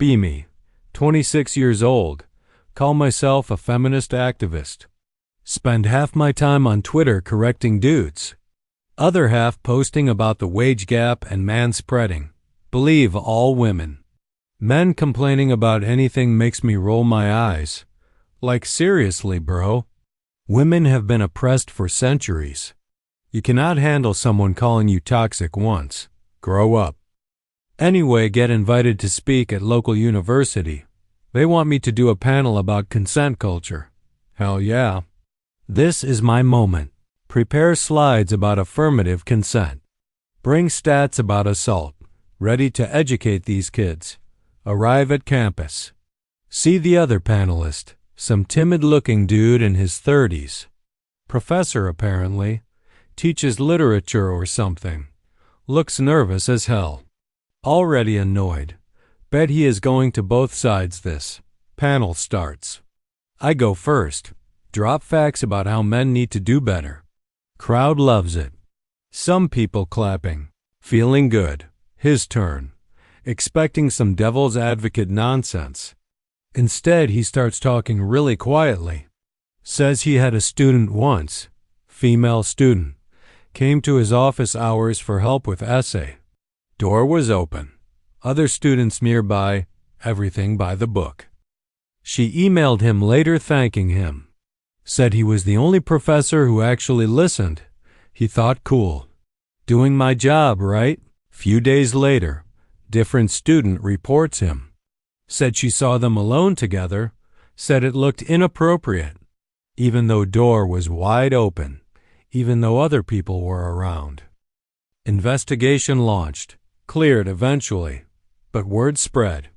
Be me, 26 years old, call myself a feminist activist. Spend half my time on Twitter correcting dudes, other half posting about the wage gap and manspreading. Believe all women. Men complaining about anything makes me roll my eyes. Like, seriously, bro. Women have been oppressed for centuries. You cannot handle someone calling you toxic once. Grow up. Anyway, get invited to speak at local university. They want me to do a panel about consent culture. Hell yeah. This is my moment. Prepare slides about affirmative consent. Bring stats about assault. Ready to educate these kids. Arrive at campus. See the other panelist, some timid-looking dude in his 30s. Professor, apparently. Teaches literature or something. Looks nervous as hell. Already annoyed. Bet he is going to both sides this. Panel starts. I go first. Drop facts about how men need to do better. Crowd loves it. Some people clapping. Feeling good. His turn. Expecting some devil's advocate nonsense. Instead, he starts talking really quietly. Says he had a student once, female student, came to his office hours for help with essay. Door was open. Other students nearby, everything by the book. She emailed him later thanking him. Said he was the only professor who actually listened. He thought cool. Doing my job, right? Few days later, different student reports him. Said she saw them alone together. Said it looked inappropriate. Even though door was wide open. Even though other people were around. Investigation launched. Cleared eventually. But word spread.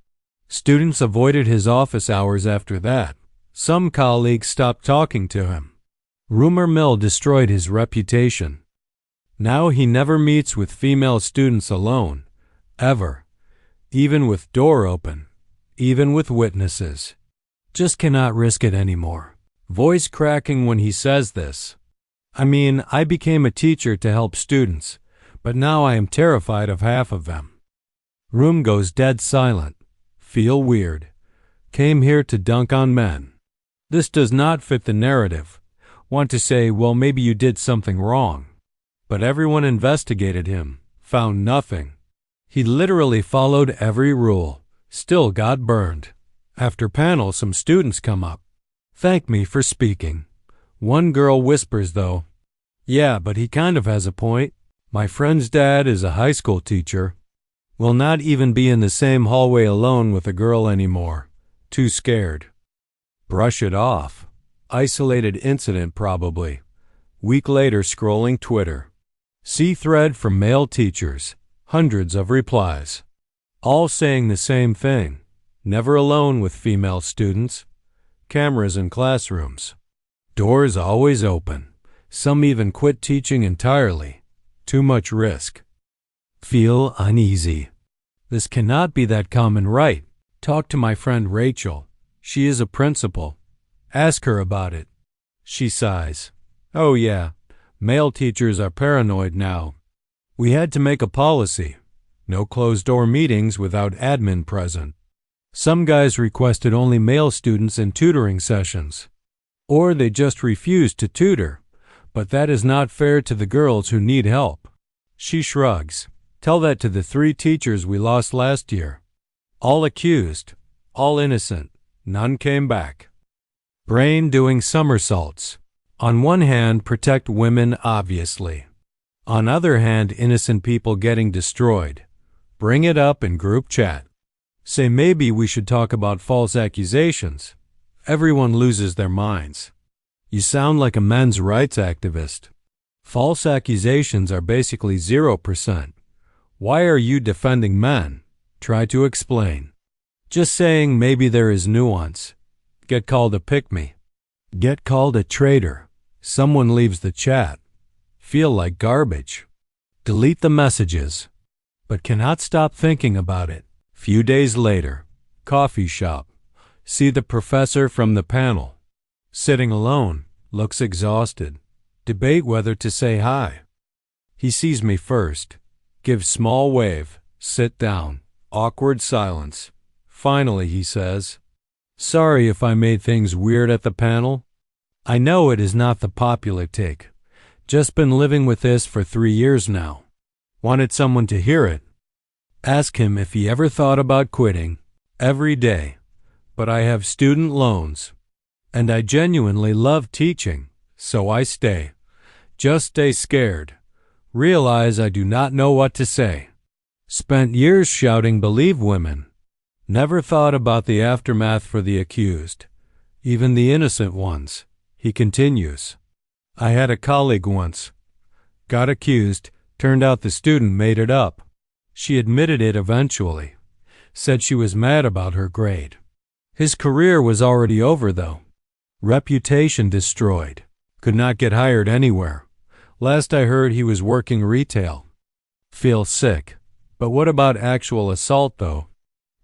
Students avoided his office hours after that. Some colleagues stopped talking to him. Rumor mill destroyed his reputation. Now he never meets with female students alone. Ever. Even with door open. Even with witnesses. Just cannot risk it anymore. Voice cracking when he says this. I mean, I became a teacher to help students, but now I am terrified of half of them. Room goes dead silent. Feel weird. Came here to dunk on men. This does not fit the narrative. Want to say, well, maybe you did something wrong. But everyone investigated him, found nothing. He literally followed every rule, still got burned. After panel, some students come up. Thank me for speaking. One girl whispers, though, yeah, but he kind of has a point. My friend's dad is a high school teacher. Will not even be in the same hallway alone with a girl anymore. Too scared. Brush it off. Isolated incident probably. Week later, scrolling Twitter. See thread from male teachers. Hundreds of replies. All saying the same thing. Never alone with female students. Cameras in classrooms. Doors always open. Some even quit teaching entirely. Too much risk. Feel uneasy. This cannot be that common, right? Talk to my friend Rachel. She is a principal. Ask her about it. She sighs. Oh yeah, male teachers are paranoid now. We had to make a policy. No closed-door meetings without admin present. Some guys requested only male students in tutoring sessions. Or they just refused to tutor. But that is not fair to the girls who need help. She shrugs. Tell that to the 3 teachers we lost last year. All accused. All innocent. None came back. Brain doing somersaults. On one hand, protect women, obviously. On other hand, innocent people getting destroyed. Bring it up in group chat. Say maybe we should talk about false accusations. Everyone loses their minds. You sound like a men's rights activist. False accusations are basically 0%. Why are you defending men? Try to explain. Just saying maybe there is nuance. Get called a pick-me. Get called a traitor. Someone leaves the chat. Feel like garbage. Delete the messages. But cannot stop thinking about it. Few days later. Coffee shop. See the professor from the panel. Sitting alone. Looks exhausted. Debate whether to say hi. He sees me first. Gives small wave. Sit down. Awkward silence. finally he says, "Sorry if I made things weird at the panel. I know it is not the popular take. Just been living with this for 3 years now. Wanted someone to hear it. Ask him if he ever thought about quitting. Every day. But I have student loans. And I genuinely love teaching, so I stay. Just stay scared. Realize I do not know what to say. Spent years shouting believe women. Never thought about the aftermath for the accused, even the innocent ones." He continues, "I had a colleague once. Got accused, turned out the student made it up. She admitted it eventually. Said she was mad about her grade. His career was already over though. Reputation destroyed. Could not get hired anywhere. Last I heard he was working retail. Feel sick. But what about actual assault though?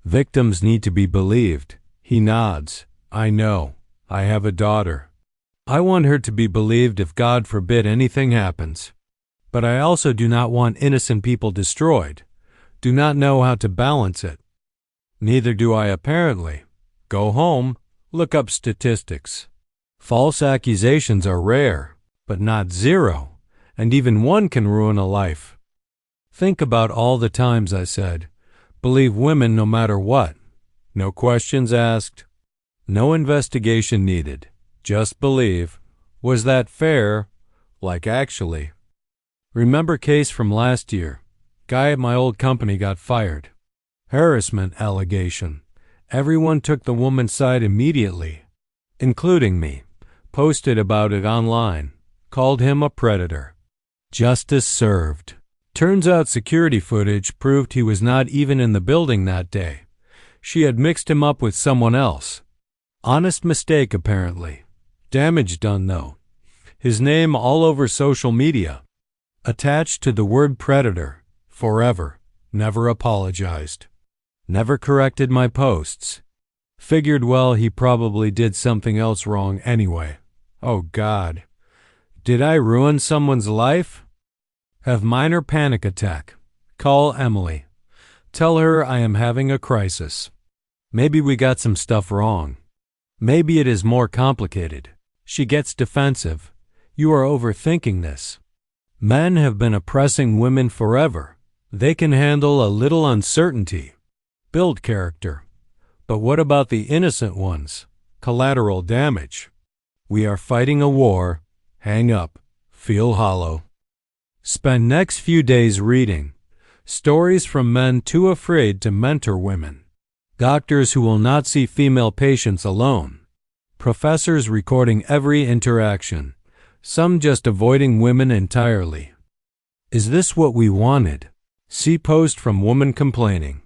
Victims need to be believed." He nods. "I know. I have a daughter. I want her to be believed if God forbid anything happens. But I also do not want innocent people destroyed. Do not know how to balance it. Neither do I apparently. Go home, look up statistics. False accusations are rare, but not zero, and even one can ruin a life. Think about all the times I said, believe women no matter what. No questions asked. No investigation needed. Just believe. Was that fair? Like actually. Remember case from last year. Guy at my old company got fired. Harassment allegation. Everyone took the woman's side immediately, including me. Posted about it online. Called him a predator. Justice served. Turns out security footage proved he was not even in the building that day. She had mixed him up with someone else. Honest mistake apparently. Damage done though. His name all over social media. Attached to the word predator. Forever. Never apologized. Never corrected my posts. Figured well he probably did something else wrong anyway. Oh God. Did I ruin someone's life? Have minor panic attack. Call Emily. Tell her I am having a crisis. Maybe we got some stuff wrong. Maybe it is more complicated. She gets defensive. You are overthinking this. Men have been oppressing women forever. They can handle a little uncertainty. Build character. But what about the innocent ones? Collateral damage. We are fighting a war. Hang up. Feel hollow. Spend next few days reading. Stories from men too afraid to mentor women. Doctors who will not see female patients alone. Professors recording every interaction. Some just avoiding women entirely. Is this what we wanted? See post from woman complaining.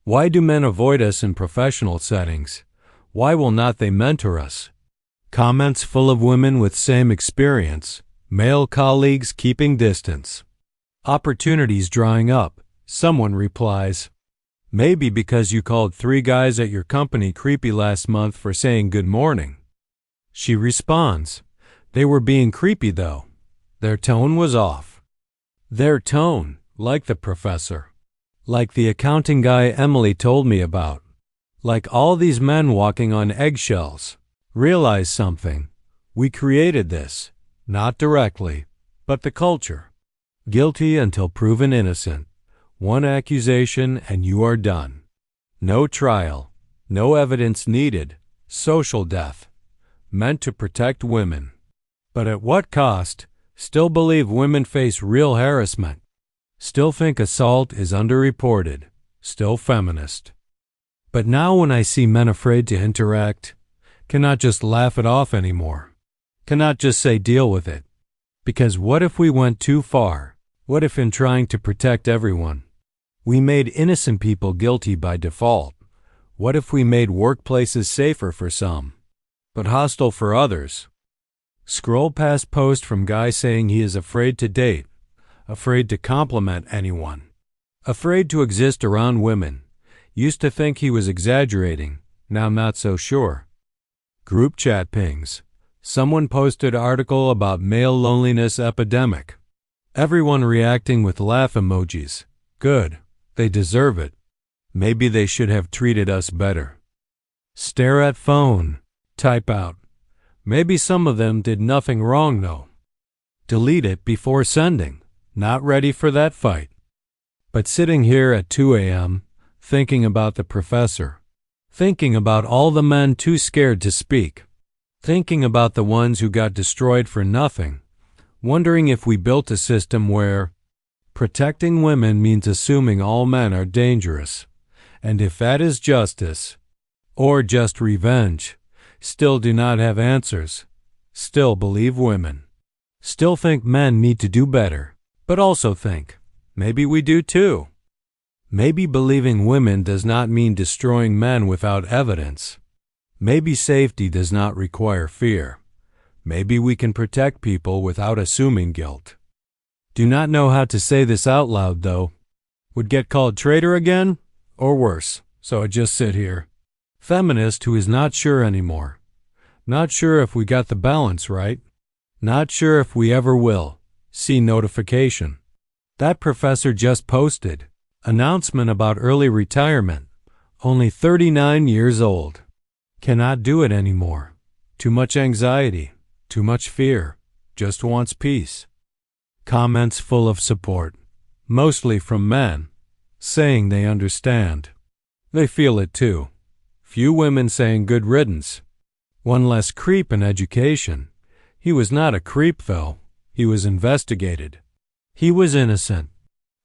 Why do men avoid us in professional settings? Why will not they mentor us? Comments full of women with same experience. Male colleagues keeping distance. Opportunities drying up. Someone replies, maybe because you called 3 guys at your company creepy last month for saying good morning. She responds, they were being creepy though. Their tone was off. Their tone, like the professor. Like the accounting guy Emily told me about. Like all these men walking on eggshells. Realize something. We created this. Not directly, but the culture. Guilty until proven innocent. One accusation and you are done. No trial. No evidence needed. Social death. Meant to protect women. But at what cost? Still believe women face real harassment. Still think assault is underreported. Still feminist. But now when I see men afraid to interact, cannot just laugh it off anymore. Cannot just say deal with it. Because what if we went too far? What if in trying to protect everyone, we made innocent people guilty by default? What if we made workplaces safer for some, but hostile for others? Scroll past post from guy saying he is afraid to date, afraid to compliment anyone, afraid to exist around women. Used to think he was exaggerating, now not so sure. Group chat pings. Someone posted article about male loneliness epidemic. Everyone reacting with laugh emojis. Good. They deserve it. Maybe they should have treated us better. Stare at phone. Type out. Maybe some of them did nothing wrong though. Delete it before sending. Not ready for that fight. But sitting here at 2 a.m., thinking about the professor, thinking about all the men too scared to speak, thinking about the ones who got destroyed for nothing, wondering if we built a system where protecting women means assuming all men are dangerous, and if that is justice, or just revenge, still do not have answers, still believe women, still think men need to do better, but also think, maybe we do too. Maybe believing women does not mean destroying men without evidence. Maybe safety does not require fear. Maybe we can protect people without assuming guilt. Do not know how to say this out loud though. Would get called traitor again? Or worse, so I just sit here. Feminist who is not sure anymore. Not sure if we got the balance right. Not sure if we ever will. See notification. That professor just posted. Announcement about early retirement. Only 39 years old. Cannot do it anymore. Too much anxiety. Too much fear. Just wants peace. Comments full of support. Mostly from men. Saying they understand. They feel it too. Few women saying good riddance. One less creep in education. He was not a creep though. He was investigated. He was innocent.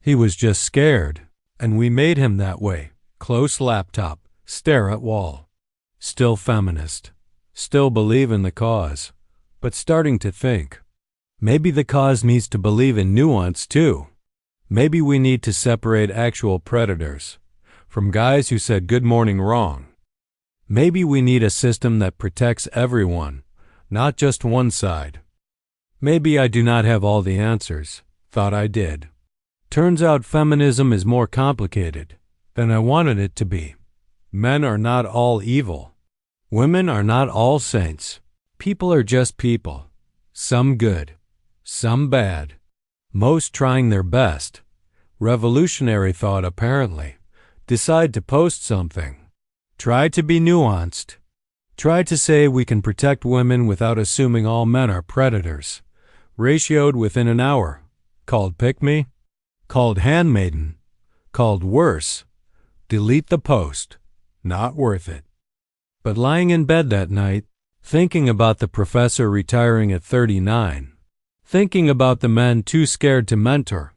He was just scared. And we made him that way. Close laptop. Stare at wall. Still feminist. Still believe in the cause. But starting to think. Maybe the cause needs to believe in nuance too. Maybe we need to separate actual predators from guys who said good morning wrong. Maybe we need a system that protects everyone, not just one side. Maybe I do not have all the answers. Thought I did. Turns out feminism is more complicated than I wanted it to be. Men are not all evil. Women are not all saints. People are just people. Some good, some bad. Most trying their best. Revolutionary thought apparently. Decide to post something. Try to be nuanced. Try to say we can protect women without assuming all men are predators. Ratioed within an hour. Called pick-me. Called handmaiden. Called worse. Delete the post. Not worth it. But lying in bed that night, thinking about the professor retiring at 39, thinking about the men too scared to mentor,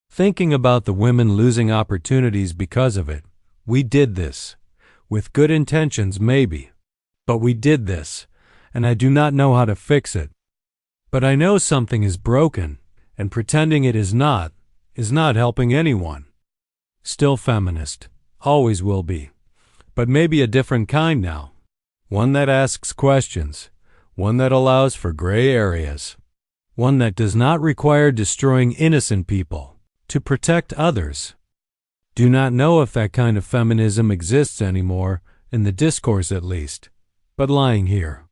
thinking about the women losing opportunities because of it, we did this. With good intentions maybe. But we did this, and I do not know how to fix it. But I know something is broken, and pretending it is not helping anyone. Still feminist. Always will be. But maybe a different kind now. One that asks questions. One that allows for gray areas. One that does not require destroying innocent people to protect others. Do not know if that kind of feminism exists anymore, in the discourse at least. But lying here,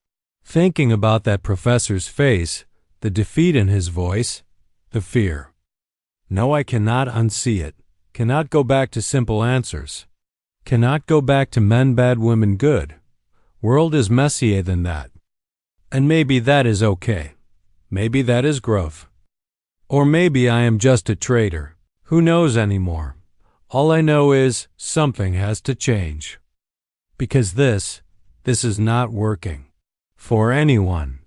thinking about that professor's face, the defeat in his voice, the fear. No, I cannot unsee it. Cannot go back to simple answers. Cannot go back to men bad, women good. World is messier than that. And maybe that is okay. Maybe that is growth. Or maybe I am just a traitor. Who knows anymore? All I know is something has to change. Because this is not working. For anyone.